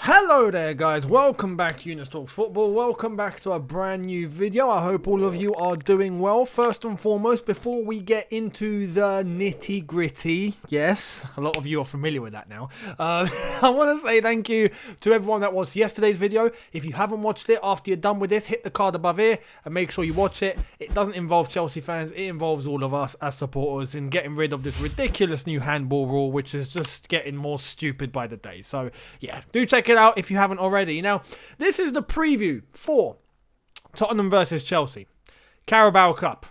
Hello there guys, welcome back to Younes Talks Football, welcome back to a brand new video. I hope all of you are doing well. First and foremost, before we get into the nitty gritty, yes, a lot of you are familiar with that now, I want to say thank you to everyone that watched yesterday's video. If you haven't watched it, after you're done with this, hit the card above here and make sure you watch it. It doesn't involve Chelsea fans, it involves all of us as supporters in getting rid of this ridiculous new handball rule, which is just getting more stupid by the day. So yeah, do check it out if you haven't already. Now, this is the preview for Tottenham versus Chelsea. Carabao Cup.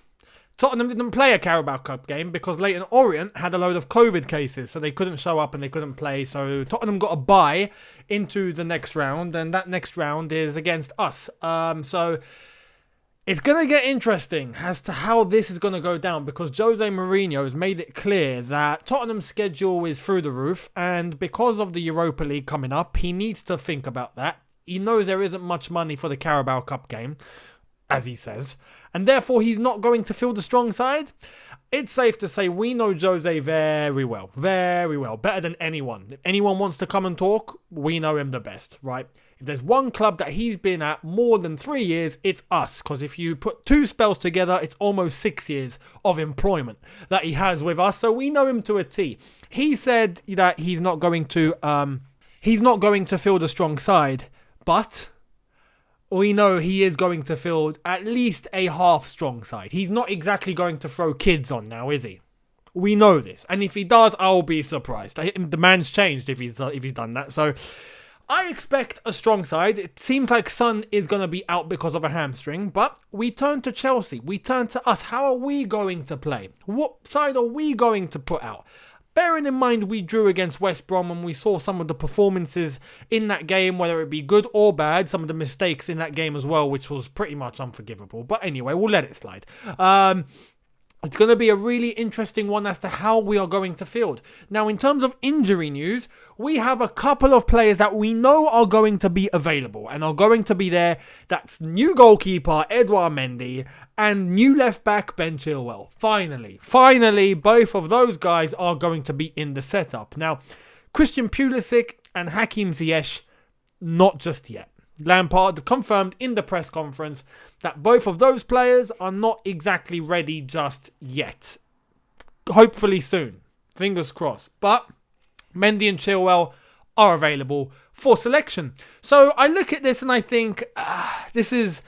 Tottenham didn't play a Carabao Cup game because Leyton Orient had a load of COVID cases, so they couldn't show up and they couldn't play. So Tottenham got a bye into the next round, and that next round is against us. So it's going to get interesting as to how this is going to go down, because Jose Mourinho has made it clear that Tottenham's schedule is through the roof, and because of the Europa League coming up, he needs to think about that. He knows there isn't much money for the Carabao Cup game, as he says, and therefore he's not going to field the strong side. It's safe to say we know Jose very well, better than anyone. If anyone wants to come and talk, we know him the best, right? If there's one club that he's been at more than 3 years, it's us. Because if you put two spells together, it's almost 6 years of employment that he has with us. So we know him to a T. He said that he's not going to field a strong side, but we know he is going to field at least a half strong side. He's not exactly going to throw kids on now, is he? We know this, and if he does, I'll be surprised. The man's changed if he's done that. So I expect a strong side. It seems like Son is going to be out because of a hamstring, but we turn to Chelsea. We turn to us. How are we going to play? What side are we going to put out? Bearing in mind we drew against West Brom and we saw some of the performances in that game, whether it be good or bad, some of the mistakes in that game as well, which was pretty much unforgivable. But anyway, we'll let it slide. It's going to be a really interesting one as to how we are going to field. Now, in terms of injury news, we have a couple of players that we know are going to be available and are going to be there. That's new goalkeeper Edouard Mendy and new left back Ben Chilwell. Finally, both of those guys are going to be in the setup. Now, Christian Pulisic and Hakim Ziyech, not just yet. Lampard confirmed in the press conference that both of those players are not exactly ready just yet. Hopefully soon. Fingers crossed. But Mendy and Chilwell are available for selection. So I look at this and I think this is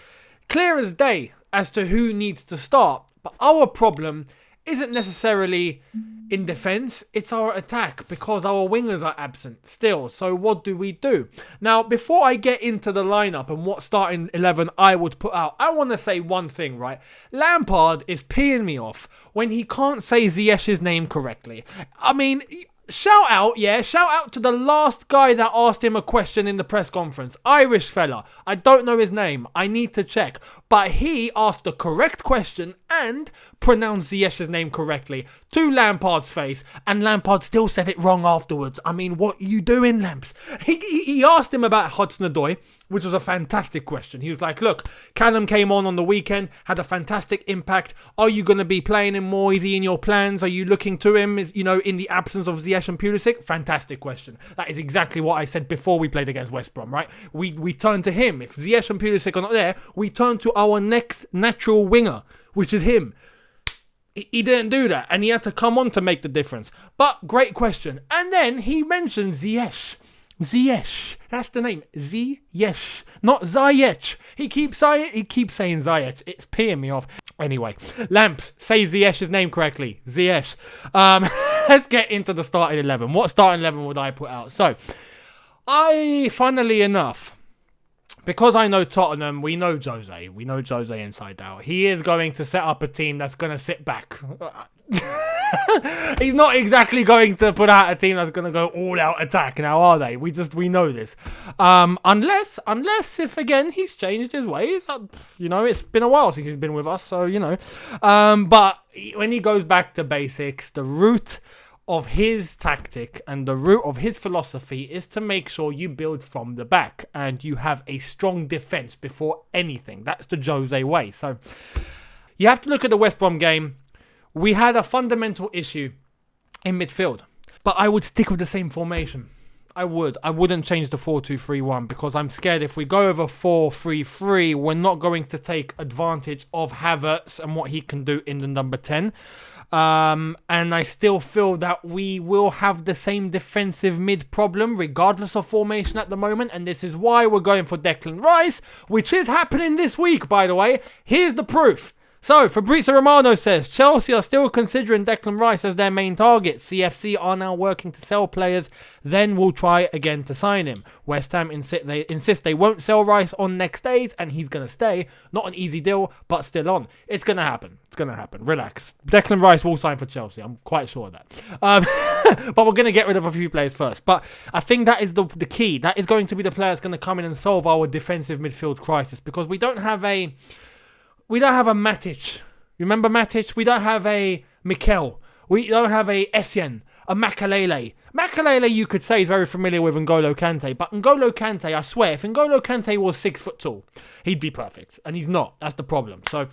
clear as day as to who needs to start. But our problem isn't necessarily in defence, it's our attack, because our wingers are absent still. So what do we do? Now, before I get into the lineup and what starting 11 I would put out, I want to say one thing, right? Lampard is peeing me off when he can't say Ziyech's name correctly. I mean, shout out to the last guy that asked him a question in the press conference. Irish fella. I don't know his name. I need to check. But he asked the correct question and pronounced Ziyech's name correctly to Lampard's face, and Lampard still said it wrong afterwards. I mean, what are you doing, Lamps? He asked him about Hudson-Odoi, which was a fantastic question. He was like, look, Callum came on the weekend, had a fantastic impact. Are you going to be playing him more? Is he in your plans? Are you looking to him, in the absence of Ziyech and Pulisic? Fantastic question. That is exactly what I said before we played against West Brom, right? We turn to him. If Ziyech and Pulisic are not there, we turn to our next natural winger, which is him. He didn't do that, and he had to come on to make the difference. But great question. And then he mentioned Ziyech. Ziyech, that's the name. Ziyech, not Ziyech. He keeps saying Ziyech. It's peeing me off. Anyway, Lamps, say Ziyech's name correctly. Ziyech. Let's get into the starting 11. What starting 11 would I put out? So, funnily enough, because I know Tottenham, we know Jose. We know Jose inside out. He is going to set up a team that's going to sit back. He's not exactly going to put out a team that's going to go all-out attack now, are they? We know this. Unless if, again, he's changed his ways. It's been a while since he's been with us, so, But when he goes back to basics, the root of his tactic and the root of his philosophy is to make sure you build from the back and you have a strong defence before anything. That's the Jose way. So you have to look at the West Brom game. We had a fundamental issue in midfield, but I would stick with the same formation. I wouldn't change the 4-2-3-1 because I'm scared if we go over 4-3-3, we're not going to take advantage of Havertz and what he can do in the number 10. And I still feel that we will have the same defensive mid problem regardless of formation at the moment. And this is why we're going for Declan Rice, which is happening this week, by the way. Here's the proof. So, Fabrizio Romano says, Chelsea are still considering Declan Rice as their main target. CFC are now working to sell players, then we'll try again to sign him. West Ham insist they won't sell Rice on next days, and he's going to stay. Not an easy deal, but still on. It's going to happen. It's going to happen. Relax. Declan Rice will sign for Chelsea. I'm quite sure of that. But we're going to get rid of a few players first. But I think that is the key. That is going to be the player that's going to come in and solve our defensive midfield crisis, because we don't have a Matic. Remember Matic? We don't have a Mikel. We don't have a Essien, a Makalele. Makalele, you could say, is very familiar with N'Golo Kante. But N'Golo Kante, I swear, if N'Golo Kante was 6 foot tall, he'd be perfect. And he's not. That's the problem. So,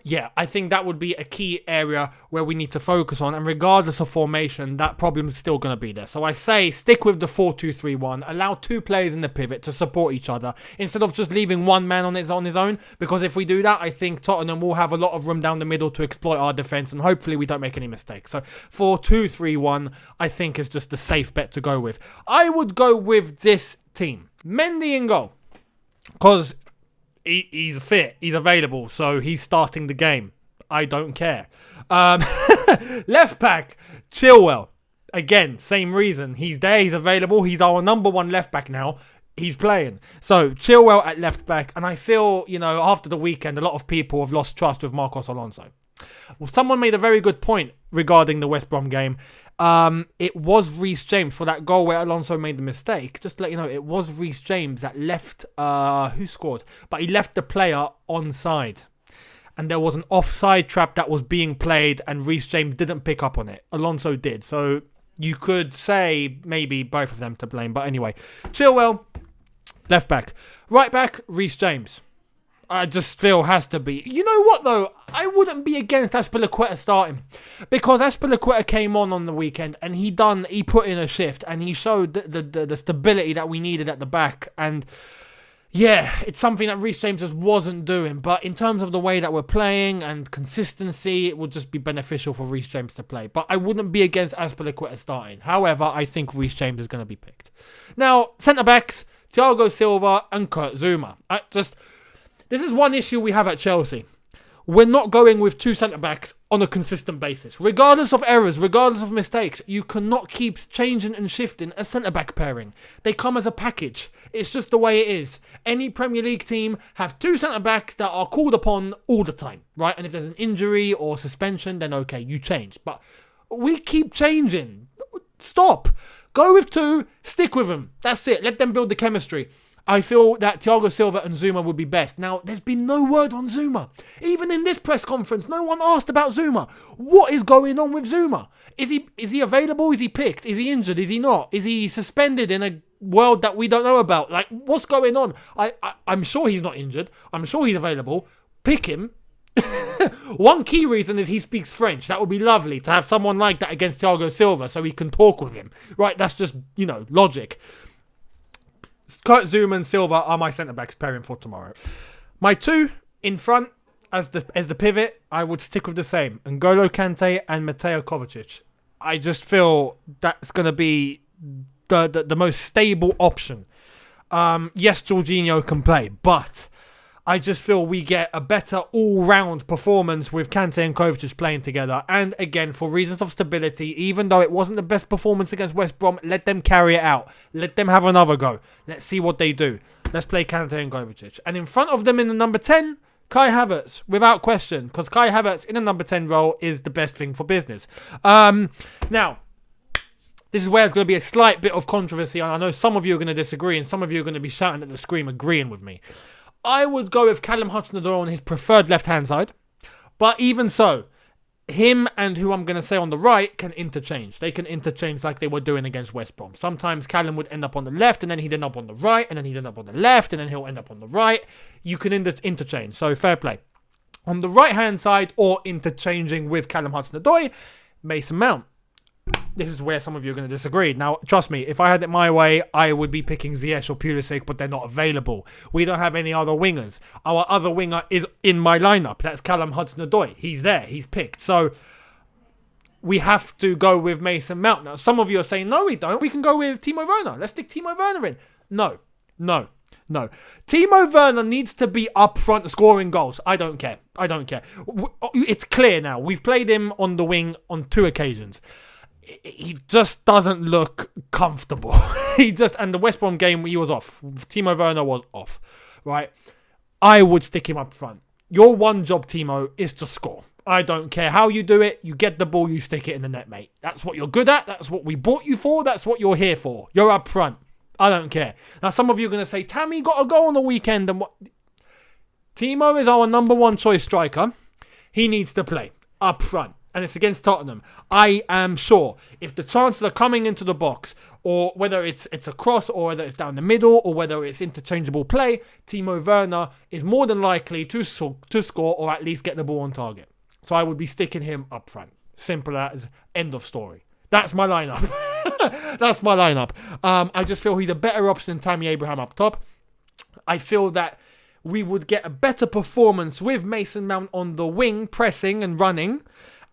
yeah, I think that would be a key area where we need to focus on. And regardless of formation, that problem is still going to be there. So I say stick with the 4-2-3-1. Allow 2 players in the pivot to support each other instead of just leaving one man on his own. Because if we do that, I think Tottenham will have a lot of room down the middle to exploit our defence. And hopefully we don't make any mistakes. So 4-2-3-1, I think, is just the safe bet to go with. I would go with this team. Mendy in goal. Because he's fit, he's available, so he's starting the game. I don't care. Left back, Chilwell. Again, same reason. He's there, he's available. He's our number 1 left back now. He's playing. So, Chilwell at left back. And I feel, after the weekend, a lot of people have lost trust with Marcos Alonso. Well, someone made a very good point regarding the West Brom game. It was Reece James for that goal where Alonso made the mistake. Just to let you know, it was Reece James that left, who scored? But he left the player onside. And there was an offside trap that was being played and Reece James didn't pick up on it. Alonso did. So you could say maybe both of them to blame. But anyway, Chilwell, left back. Right back, Reece James. I just feel has to be. You know what though? I wouldn't be against Azpilicueta starting, because Azpilicueta came on the weekend and he put in a shift and he showed the stability that we needed at the back. And yeah, it's something that Reece James just wasn't doing. But in terms of the way that we're playing and consistency, it would just be beneficial for Reece James to play. But I wouldn't be against Azpilicueta starting. However, I think Reece James is going to be picked. Now, centre backs, Thiago Silva and Kurt Zouma. This is one issue we have at Chelsea. We're not going with 2 centre-backs on a consistent basis. Regardless of errors, regardless of mistakes, you cannot keep changing and shifting a centre-back pairing. They come as a package. It's just the way it is. Any Premier League team have 2 centre-backs that are called upon all the time, right? And if there's an injury or suspension, then okay, you change. But we keep changing. Stop. Go with 2, stick with them. That's it. Let them build the chemistry. I feel that Thiago Silva and Zouma would be best. Now, there's been no word on Zouma. Even in this press conference, no one asked about Zouma. What is going on with Zouma? Is he available? Is he picked? Is he injured? Is he not? Is he suspended in a world that we don't know about? Like, what's going on? I'm sure he's not injured. I'm sure he's available. Pick him. One key reason is he speaks French. That would be lovely to have someone like that against Thiago Silva so we can talk with him. Right, that's just, logic. Kurt Zouma and Silva are my centre-backs pairing for tomorrow. My 2 in front as the pivot, I would stick with the same. N'Golo Kante and Mateo Kovacic. I just feel that's going to be the most stable option. Yes, Jorginho can play, but I just feel we get a better all-round performance with Kante and Kovacic playing together. And again, for reasons of stability, even though it wasn't the best performance against West Brom, let them carry it out. Let them have another go. Let's see what they do. Let's play Kante and Kovacic. And in front of them in the number 10, Kai Havertz, without question. Because Kai Havertz in a number 10 role is the best thing for business. Now, this is where there's going to be a slight bit of controversy. I know some of you are going to disagree and some of you are going to be shouting at the screen agreeing with me. I would go with Callum Hudson-Odoi on his preferred left-hand side. But even so, him and who I'm going to say on the right can interchange. They can interchange like they were doing against West Brom. Sometimes Callum would end up on the left and then he'd end up on the right and then he'd end up on the left and then he'll end up on the right. You can interchange. So fair play. On the right-hand side or interchanging with Callum Hudson-Odoi, Mason Mount. this is where some of you are going to disagree. Now, trust me, if I had it my way, I would be picking Ziyech or Pulisic, but they're not available. We don't have any other wingers. Our other winger is in my lineup. That's Callum Hudson-Odoi. He's there. He's picked. So we have to go with Mason Mount. Now, some of you are saying, no, we don't. We can go with Timo Werner. Let's stick Timo Werner in. No. Timo Werner needs to be up front scoring goals. I don't care. It's clear now. We've played him on the wing on 2 occasions. He just doesn't look comfortable. And the West Brom game, he was off. Timo Werner was off, right? I would stick him up front. Your one job, Timo, is to score. I don't care how you do it. You get the ball, you stick it in the net, mate. That's what you're good at. That's what we bought you for. That's what you're here for. You're up front. I don't care. Now, some of you are going to say, Tammy got a goal on the weekend. And what? Timo is our number 1 choice striker. He needs to play up front. And it's against Tottenham. I am sure if the chances are coming into the box, or whether it's a cross, or whether it's down the middle, or whether it's interchangeable play, Timo Werner is more than likely to score or at least get the ball on target. So I would be sticking him up front. Simple as, end of story. That's my lineup. I just feel he's a better option than Tammy Abraham up top. I feel that we would get a better performance with Mason Mount on the wing, pressing and running,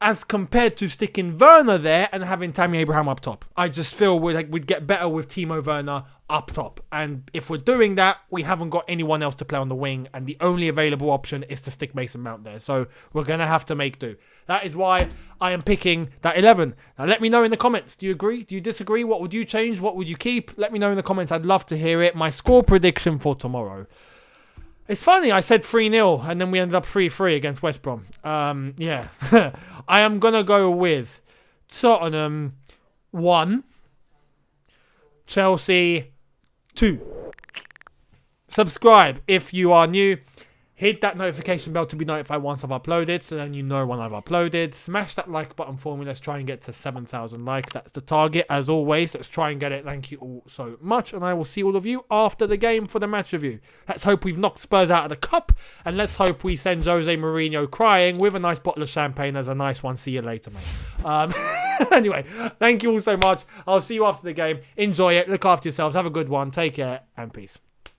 as compared to sticking Werner there and having Tammy Abraham up top. I just feel we'd get better with Timo Werner up top. And if we're doing that, we haven't got anyone else to play on the wing, and the only available option is to stick Mason Mount there. So we're going to have to make do. That is why I am picking that 11. Now let me know in the comments. Do you agree? Do you disagree? What would you change? What would you keep? Let me know in the comments. I'd love to hear it. My score prediction for tomorrow. It's funny, I said 3-0 and then we ended up 3-3 against West Brom. Yeah. I am going to go with Tottenham 1, Chelsea 2. Subscribe if you are new. Hit that notification bell to be notified once I've uploaded, so then you know when I've uploaded. Smash that like button for me. Let's try and get to 7,000 likes. That's the target, as always. Let's try and get it. Thank you all so much, and I will see all of you after the game for the match review. Let's hope we've knocked Spurs out of the cup, and let's hope we send Jose Mourinho crying with a nice bottle of champagne as a nice one. See you later, mate. Anyway, thank you all so much. I'll see you after the game. Enjoy it. Look after yourselves. Have a good one. Take care, and peace.